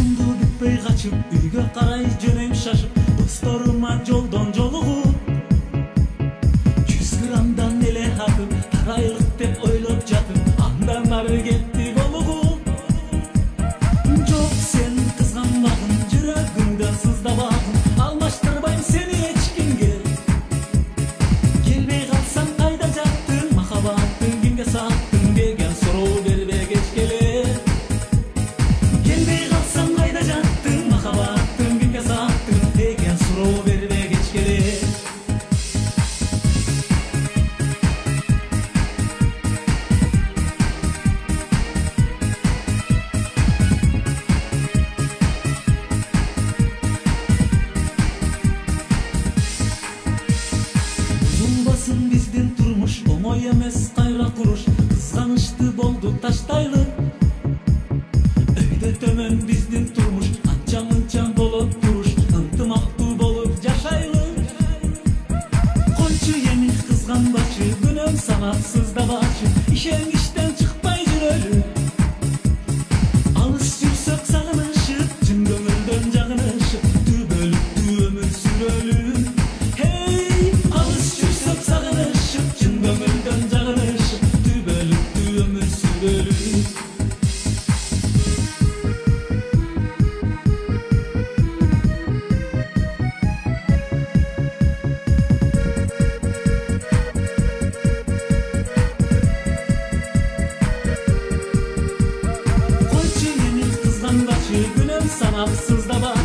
Ушунду бүтпөй качып, үйгө карай жөнөйм шашып, досторума жолдон жолугуп, 100 граммдан эле атып, тарайлык деп ойлоп жатып, андан ары кетти болугуп. Жок, сен кызганбагын, жүрөгүмдөн сыздабагын, алмаштырбайм сени эч кимге. Келбей калсаң кайда жаттың, махаббаттың кимге саттың деген суроо бербегеч келе. Келбей калсаң кайда жаттың, махаббаттың кимге саттың деген суроо бербегеч келе. Булбасын биздин турмуш, оңой эмес кайра куруш, кызганычты болду таштайлы. Өйдө төмөн биздин турмуш, анча мынча болот туруш, ынтымактуу болуп жашайлы. Койчу эми кызганбачы, күнөм санап сыздабачы, ишенгичтен чыкпай жүрөлү. Алыс жүрсөк сагынышып, чын көңүлдөн жагынышып, түбөлүктүү өмүр сүрөлү. Hey, алыс жүрсөк сагынышып, чын көңүлдөн жагынышып, түбөлүктүү өмүр сүрөлү. Койчу эми кызганбачы, күнөм санап сыздабачы.